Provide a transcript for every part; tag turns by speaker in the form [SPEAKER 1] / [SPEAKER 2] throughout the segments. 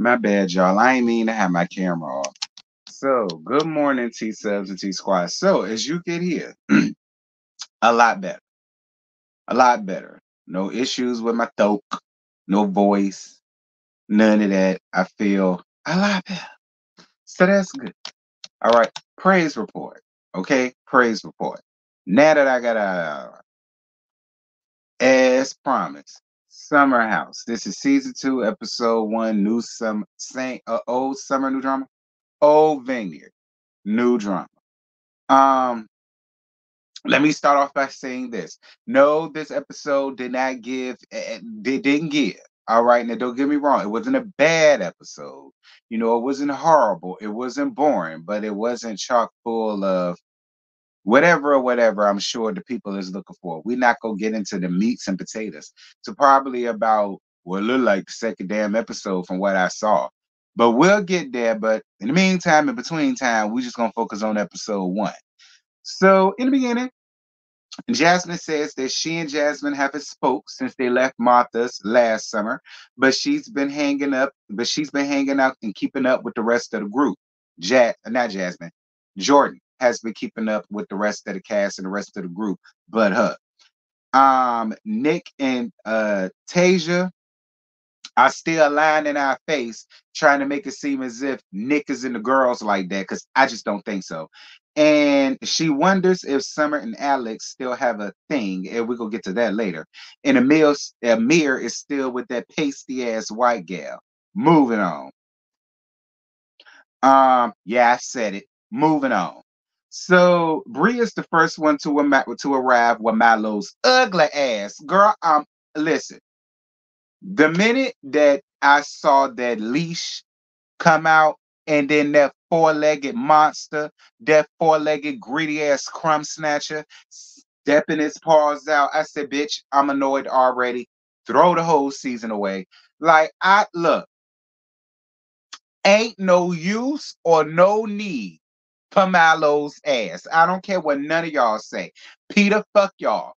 [SPEAKER 1] My bad, y'all. I ain't mean to have my camera off. So, good morning, T subs and T squad. So, as you get here, a lot better. A lot better. No issues with my throat, no voice, none of that. I feel a lot better. So, that's good. All right. Praise report. Okay. Praise report. Now that I got as promised, Summer House. This is season 2, episode 1, new summer, old summer, new drama. Old Vineyard, new drama. Um, Let me start off by saying this. No, this episode did not give, didn't give. All right, now don't get me wrong. It wasn't a bad episode. You know, it wasn't horrible. It wasn't boring, but it wasn't chock full of whatever I'm sure the people is looking for. We're not gonna get into the meats and potatoes. So probably about what looked like the second damn episode from what I saw. But we'll get there. But in the meantime, in between time, we just gonna focus on episode 1. So in the beginning, Jasmine says that she and Jasmine haven't spoke since they left Martha's last summer, she's been hanging out and keeping up with the rest of the group. Not Jasmine. Jordan has been keeping up with the rest of the cast and the rest of the group, but her. Nick and Tasia are still lying in our face, trying to make it seem as if Nick is into girls like that, because I just don't think so. And she wonders if Summer and Alex still have a thing, and we're gonna get to that later. And Amir is still with that pasty ass white gal. Moving on. Yeah, I said it. Moving on. So Bria's the first one to arrive with Milo's ugly ass. Girl, listen. The minute that I saw that leash come out and then that four-legged monster, that four-legged greedy ass crumb snatcher stepping his paws out, I said, bitch, I'm annoyed already. Throw the whole season away. Like, I look, ain't no use or no need for Milo's ass. I don't care what none of y'all say. Peter, fuck y'all.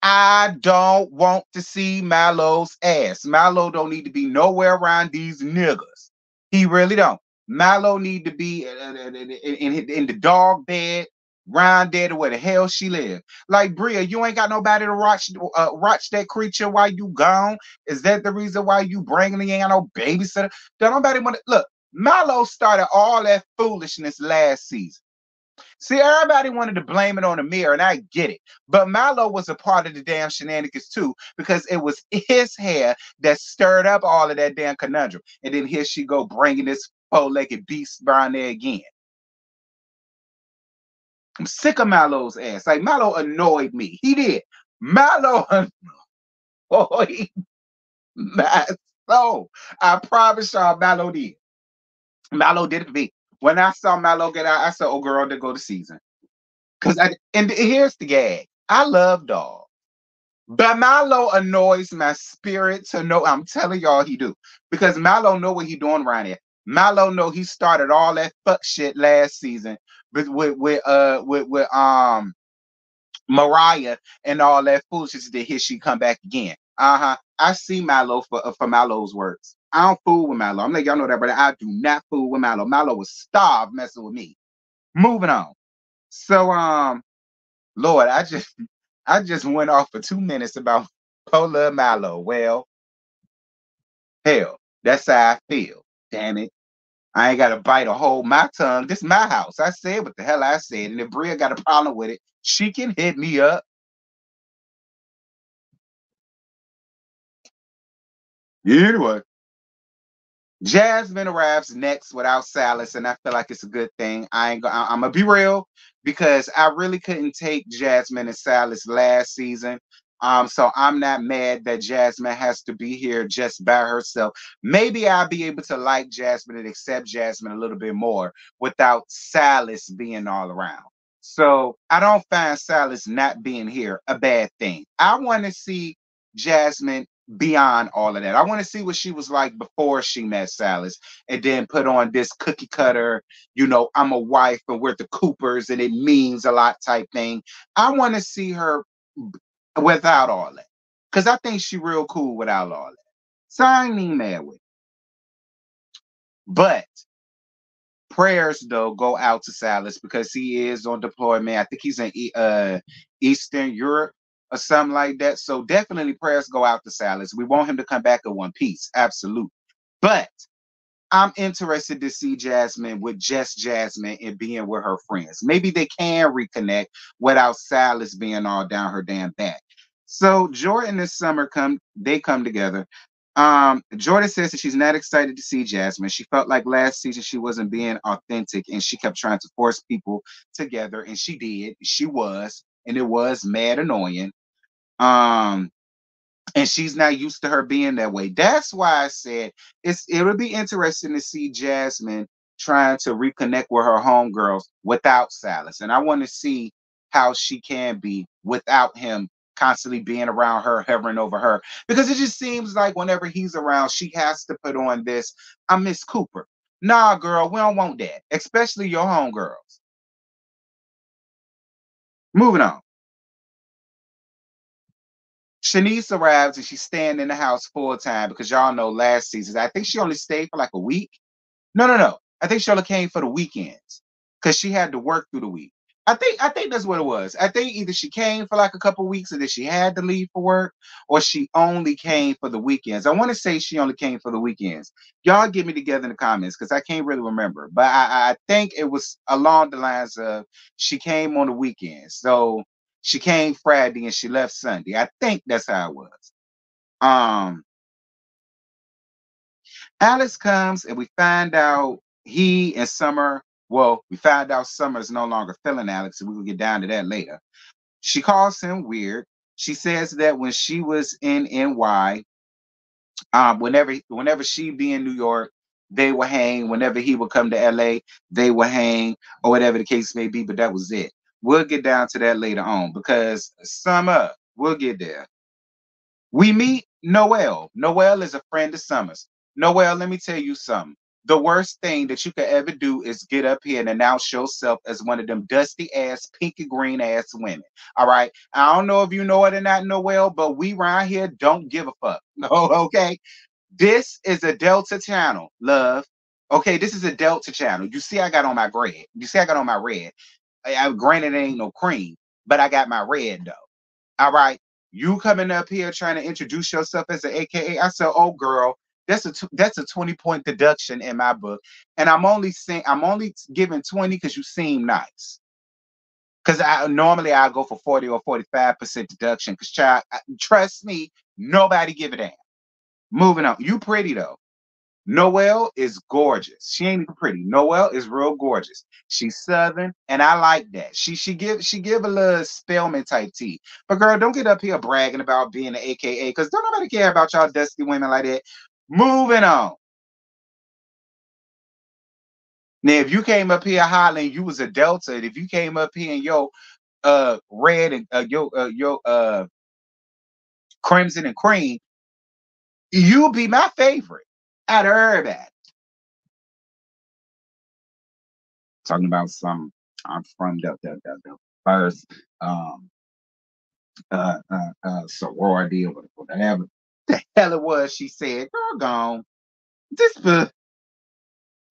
[SPEAKER 1] I don't want to see Malo's ass. Malo don't need to be nowhere around these niggas. He really don't. Malo need to be in the dog bed, round there to where the hell she live. Like Bria, you ain't got nobody to watch that creature while you gone. Is that the reason why you bringing in no babysitter? Don't nobody want to look. Malo started all that foolishness last season. See, everybody wanted to blame it on Amir, and I get it. But Milo was a part of the damn shenanigans too, because it was his hair that stirred up all of that damn conundrum. And then here she go bringing this four-legged beast down there again. I'm sick of Malo's ass. Like, Malo annoyed me. He did. Malo annoyed my soul. I promise y'all, Malo did. Malo did it to me. When I saw Malo get out, I said, oh, girl, there go the season. And here's the gag. I love dog. But Malo annoys my spirit to know. I'm telling y'all he do. Because Malo know what he doing around here. Malo know he started all that fuck shit last season with Mariah and all that foolishness that here she come back again. I see Malo for Malo's words. I don't fool with Malo. I'm letting y'all know that, but I do not fool with Malo. Malo was starved messing with me. Moving on. So Lord, I just went off for 2 minutes about Pola Malo. Well, hell, that's how I feel. Damn it. I ain't gotta bite or hold my tongue. This is my house. I said what the hell I said. And if Bria got a problem with it, she can hit me up. Anyway. Jasmine arrives next without Silas, and I feel like it's a good thing. I'm gonna be real because I really couldn't take Jasmine and Silas last season. So I'm not mad that Jasmine has to be here just by herself. Maybe I'll be able to like Jasmine and accept Jasmine a little bit more without Silas being all around. So I don't find Silas not being here a bad thing. I want to see Jasmine beyond all of that. I want to see what she was like before she met Silas and then put on this cookie cutter, I'm a wife and we're the Coopers and it means a lot type thing. I want to see her without all that because I think she real cool without all that. So I ain't even mad with it. But prayers though go out to Silas because he is on deployment. I think he's in Eastern Europe or something like that. So definitely prayers go out to Silas. We want him to come back in one piece, absolute. But I'm interested to see Jasmine with just Jasmine and being with her friends. Maybe they can reconnect without Silas being all down her damn back. So Jordan this summer they come together. Jordan says that she's not excited to see Jasmine. She felt like last season she wasn't being authentic and she kept trying to force people together, and she did. She was, and it was mad annoying. Um, and she's not used to her being that way. That's why I said it'll be interesting to see Jasmine trying to reconnect with her homegirls without Silas. And I want to see how she can be without him constantly being around her, hovering over her. Because it just seems like whenever he's around, she has to put on this, I miss Cooper. Nah, girl, we don't want that. Especially your homegirls. Moving on. Shanice arrives and she's staying in the house full time because y'all know last season, I think she only stayed for like a week. No, no, no. I think she only came for the weekends because she had to work through the week. I think that's what it was. I think either she came for like a couple weeks and then she had to leave for work, or she only came for the weekends. I want to say she only came for the weekends. Y'all get me together in the comments because I can't really remember. But I think it was along the lines of she came on the weekends. So she came Friday and she left Sunday. I think that's how it was. Um, Alex comes and we find out he and Summer, well, we find out Summer is no longer feeling Alex, and we will get down to that later. She calls him weird. She says that when she was in NY, whenever she be in New York, they would hang. Whenever he would come to LA, they would hang, or whatever the case may be. But that was it. We'll get down to that later on because Summer, we'll get there. We meet Noelle. Noelle is a friend of Summer's. Noelle, let me tell you something. The worst thing that you could ever do is get up here and announce yourself as one of them dusty ass, pinky green ass women. All right. I don't know if you know it or not, Noelle, but we around here don't give a fuck. No, okay. This is a Delta channel, love. Okay, this is a Delta channel. You see, I got on my red. You see, I got on my red. Granted, it ain't no cream, but I got my red though. All right. You coming up here trying to introduce yourself as an AKA. I said, oh girl, that's a 20-point deduction in my book. And I'm only giving 20 because you seem nice. Because I normally I go for 40 or 45% deduction. Because child, trust me, nobody give a damn. Moving on. You pretty though. Noelle is gorgeous. She ain't even pretty. Noelle is real gorgeous. She's southern, and I like that. She give a little Spellman type tea. But girl, don't get up here bragging about being an AKA because don't nobody care about y'all dusty women like that. Moving on. Now, if you came up here hollering you was a Delta, and if you came up here in your red and your crimson and cream, you'll be my favorite out of everybody. Talking about some I'm from the first um sorority or whatever the hell it was she said, girl gone. This book.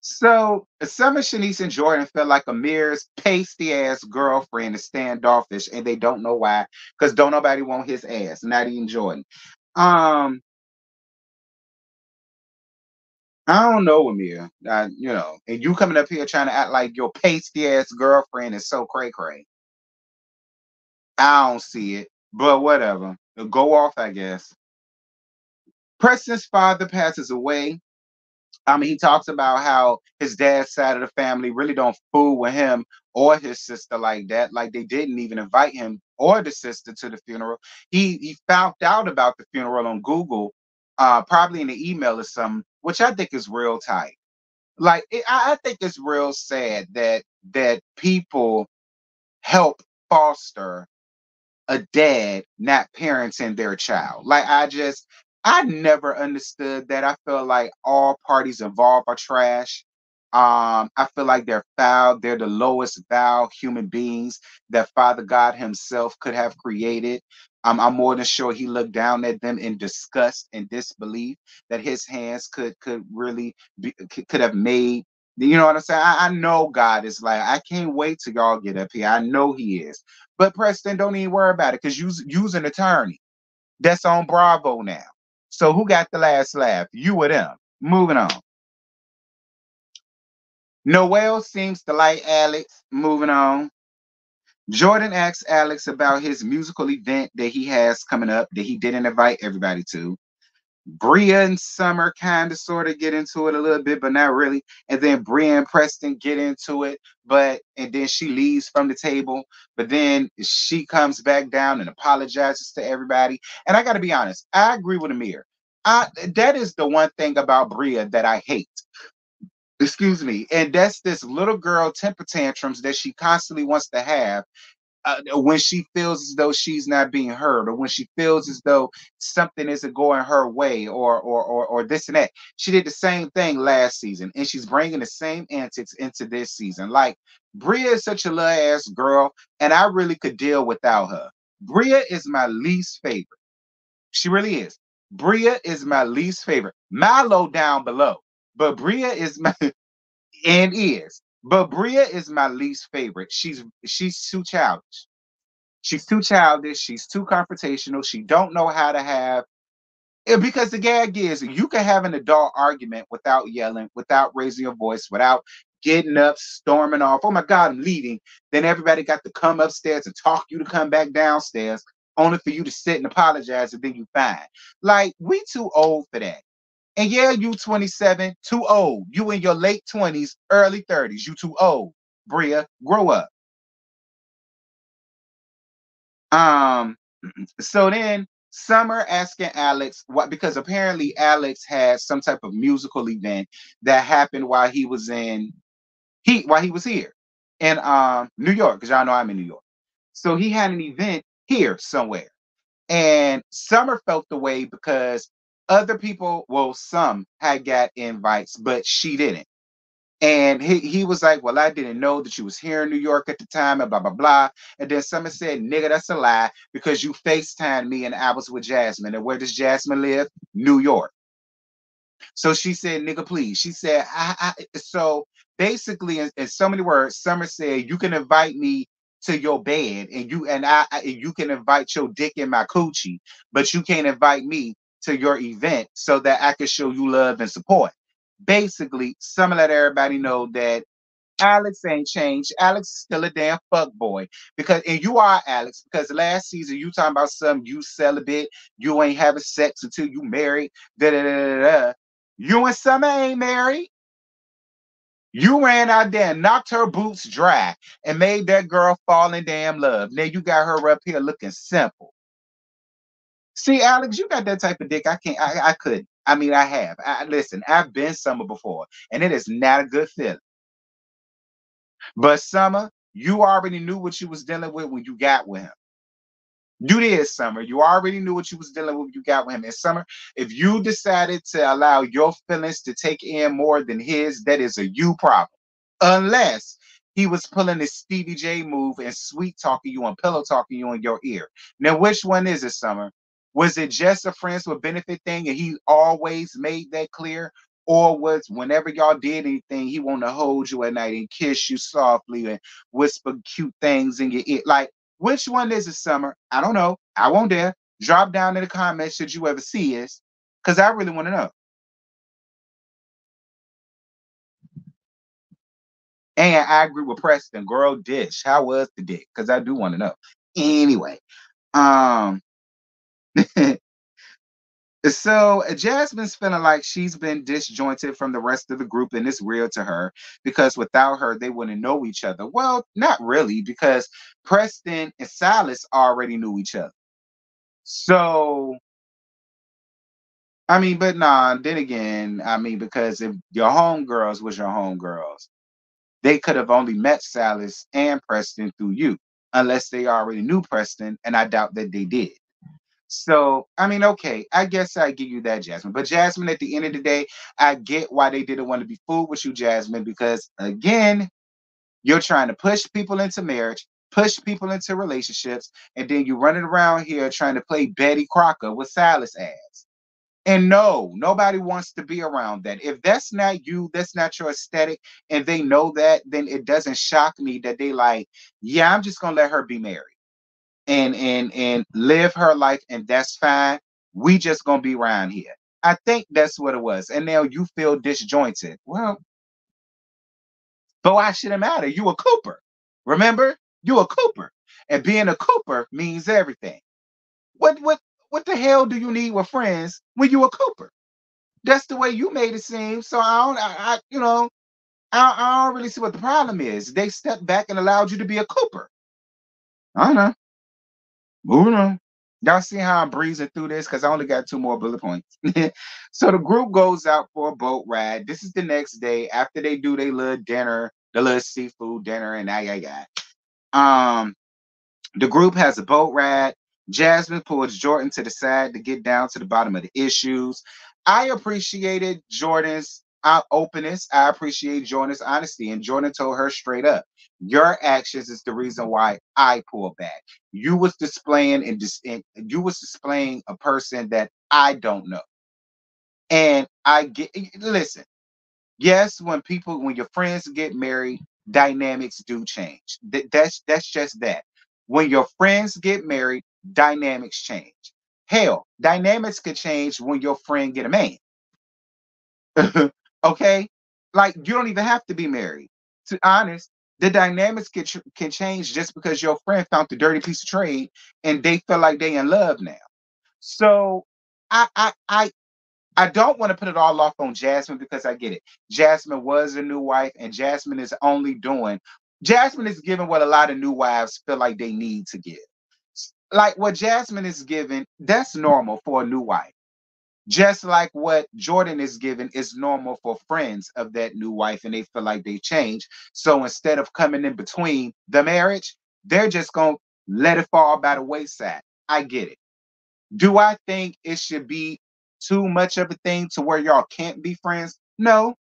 [SPEAKER 1] So Summer, Shanice, and Jordan felt like Amir's pasty ass girlfriend is standoffish and they don't know why. Because don't nobody want his ass, not even Jordan. Um, I don't know, Amir. And you coming up here trying to act like your pasty ass girlfriend is so cray cray. I don't see it, but whatever. Go off, I guess. Preston's father passes away. I mean, he talks about how his dad's side of the family really don't fool with him or his sister like that. Like they didn't even invite him or the sister to the funeral. He found out about the funeral on Google, probably in the email or something, which I think is real tight. Like I think it's real sad that people help foster a dad not parenting their child. Like I never understood that. I feel like all parties involved are trash. I feel like they're foul. They're the lowest foul human beings that Father God Himself could have created. I'm more than sure he looked down at them in disgust and disbelief that his hands could really could have made. You know what I'm saying? I know God is like, I can't wait till y'all get up here. I know He is. But Preston, don't even worry about it because you's an attorney. That's on Bravo now. So who got the last laugh? You or them? Moving on. Noel seems to like Alex. Moving on. Jordan asks Alex about his musical event that he has coming up that he didn't invite everybody to. Bria and Summer kind of sort of get into it a little bit, but not really. And then Bria and Preston get into it, and then she leaves from the table. But then she comes back down and apologizes to everybody. And I got to be honest, I agree with Amir. That is the one thing about Bria that I hate. Excuse me. And that's this little girl temper tantrums that she constantly wants to have when she feels as though she's not being heard, or when she feels as though something isn't going her way, or this and that. She did the same thing last season, and she's bringing the same antics into this season. Like, Bria is such a little ass girl, and I really could deal without her. Bria is my least favorite. She really is. Bria is my least favorite. Milo down below, but Bria is my and is. But Bria is my least favorite. She's too childish. She's too childish. She's too confrontational. She don't know how to have because the gag is you can have an adult argument without yelling, without raising your voice, without getting up, storming off. Oh my God, I'm leaving. Then everybody got to come upstairs and talk you to come back downstairs, only for you to sit and apologize and then you fine. Like, we too old for that. And yeah, you 27, too old. You in your late 20s, early 30s. You too old. Bria, grow up. Um, so then Summer asking Alex what, because apparently Alex had some type of musical event that happened while he was while he was here in New York, because y'all know I'm in New York. So he had an event here somewhere. And Summer felt the way because other people, well, some had got invites, but she didn't. And he was like, well, I didn't know that you was here in New York at the time, and blah, blah, blah. And then Summer said, nigga, that's a lie because you FaceTimed me and I was with Jasmine. And where does Jasmine live? New York. So she said, nigga, please. She said, so basically, in so many words, Summer said, you can invite me to your bed and you can invite your dick in my coochie, but you can't invite me to your event so that I can show you love and support. Basically, Summer let everybody know that Alex ain't changed. Alex is still a damn fuck boy. And you are Alex, because last season you talking about something, you celibate, you ain't having sex until you married. Da da da da da. You and Summer ain't married. You ran out there and knocked her boots dry and made that girl fall in damn love. Now you got her up here looking simple. See, Alex, you got that type of dick. I can't. I couldn't. I mean, I have. Listen, I've been Summer before, and it is not a good feeling. But Summer, you already knew what you was dealing with when you got with him. You did, Summer. You already knew what you was dealing with when you got with him. And Summer, if you decided to allow your feelings to take in more than his, that is a you problem. Unless he was pulling this Stevie J move and sweet talking you and pillow talking you in your ear. Now, which one is it, Summer? Was it just a friends with benefit thing and he always made that clear? Or was whenever y'all did anything, he wanted to hold you at night and kiss you softly and whisper cute things in your ear? Like, which one is it, Summer? I don't know. I won't dare. Drop down in the comments should you ever see it, because I really want to know. And I agree with Preston. Girl, dish. How was the dick? Because I do want to know. Anyway, um, so Jasmine's feeling like she's been disjointed from the rest of the group, and it's real to her because without her, they wouldn't know each other. Well, not really, because Preston and Silas already knew each other. So, I mean, but nah, then again, I mean, because if your homegirls was your homegirls, they could have only met Silas and Preston through you, unless they already knew Preston, and I doubt that they did. So, I mean, okay, I guess I give you that, Jasmine. But Jasmine, at the end of the day, I get why they didn't want to be fooled with you, Jasmine, because again, you're trying to push people into marriage. push people into relationships, and then you running around here trying to play Betty Crocker with Silas ass. And no, nobody wants to be around that. If that's not you, that's not your aesthetic, and they know that, then it doesn't shock me that they like, yeah, I'm just gonna let her be married and live her life, and that's fine. We just gonna be around here. I think that's what it was. And now you feel disjointed. Well, but why should it matter? You a Cooper. Remember? You a Cooper. And being a Cooper means everything. What the hell do you need with friends when you a Cooper? That's the way you made it seem. So I don't really see what the problem is. They stepped back and allowed you to be a Cooper. I don't know. Moving on. Y'all see how I'm breezing through this because I only got two more bullet points. So the group goes out for a boat ride. This is the next day after they do their little dinner, the little seafood dinner, and um the group has a boat ride. Jasmine pulls Jordan to the side to get down to the bottom of the issues. I appreciated Jordan's openness. I appreciate Jordan's honesty. And Jordan told her straight up, your actions is the reason why I pull back. You was displaying and you was displaying a person that I don't know. And I get listen, yes, when your friends get married, dynamics do change. That's just that. When your friends get married, dynamics change. Hell, dynamics could change when your friend get a man. Okay, like you don't even have to be married. To be honest, the dynamics can change just because your friend found the dirty piece of trade and they feel like they in love now. So I I I I don't want to put it all off on Jasmine because I get it. Jasmine was a new wife, and Jasmine is giving what a lot of new wives feel like they need to give. Like what Jasmine is giving, that's normal for a new wife. Just like what Jordan is giving is normal for friends of that new wife, and they feel like they changed. So instead of coming in between the marriage, they're just going to let it fall by the wayside. I get it. Do I think it should be too much of a thing to where y'all can't be friends? No,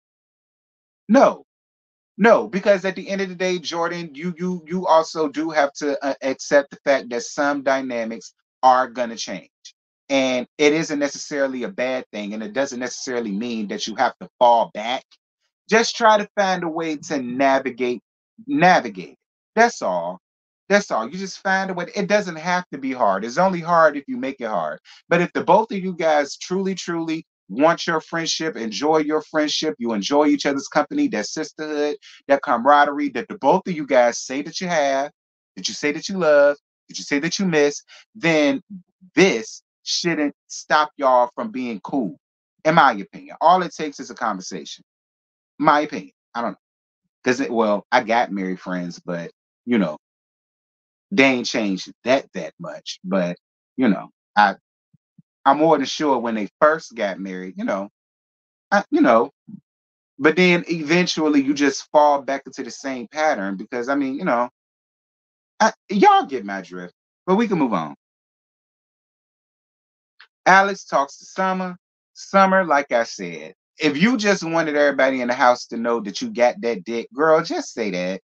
[SPEAKER 1] no, no. Because at the end of the day, Jordan, you also do have to accept the fact that some dynamics are gonna change, and it isn't necessarily a bad thing, and it doesn't necessarily mean that you have to fall back. Just try to find a way to navigate. That's all. That's all. You just find a way. It doesn't have to be hard. It's only hard if you make it hard. But if the both of you guys truly, truly want your friendship, enjoy your friendship, you enjoy each other's company, that sisterhood, that camaraderie that the both of you guys say that you have, that you say that you love, that you say that you miss, then this shouldn't stop y'all from being cool. In my opinion, all it takes is a conversation. My opinion. I don't know. Because well, I got married friends, but you know, they ain't changed that much. But you know, I I'm more than sure when they first got married, I, you know, but then eventually you just fall back into the same pattern because I mean, y'all get my drift. But we can move on. Alex talks to Summer. Summer, like I said, if you just wanted everybody in the house to know that you got that dick, girl, just say that.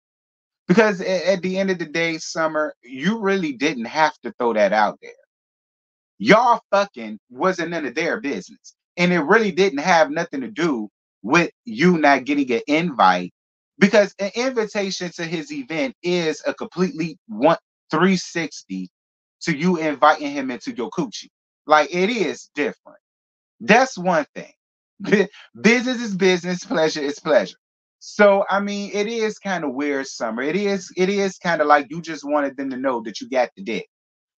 [SPEAKER 1] Because at the end of the day, Summer, you really didn't have to throw that out there. Y'all fucking wasn't none of their business. And it really didn't have nothing to do with you not getting an invite because an invitation to his event is a completely 360 to you inviting him into your coochie. Like it is different. That's one thing. Business is business, pleasure is pleasure. So I mean, it is kind of weird, Summer. It is kind of like you just wanted them to know that you got the dick.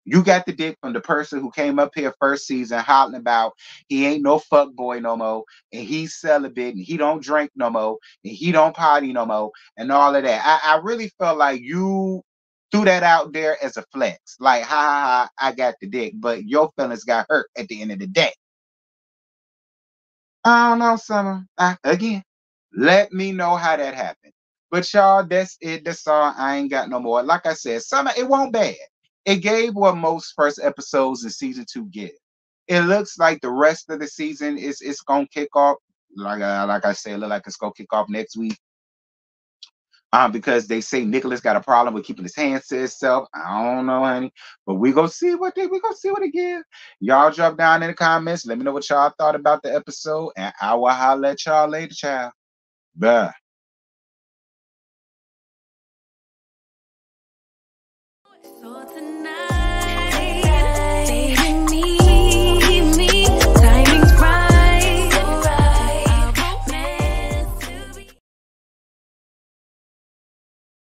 [SPEAKER 1] You got the dick from the person who came up here first season hollering about he ain't no fuck boy no more, and he's celibate, and he don't drink no more, and he don't party no more, and all of that. I really felt like you threw that out there as a flex, like ha ha ha, I got the dick, but your feelings got hurt at the end of the day. I don't know, Summer. Again, let me know how that happened. But y'all, that's it. That's all. I ain't got no more. Like I said, Summer, it won't bad. It gave what most first episodes in season 2 get. It looks like the rest of the season is it's gonna kick off. Like I said, it look like it's gonna kick off next week. Because they say Nicholas got a problem with keeping his hands to himself. I don't know, honey, but we gonna see what they give. Y'all drop down in the comments. Let me know what y'all thought about the episode, and I will holler at y'all later, child. Bye.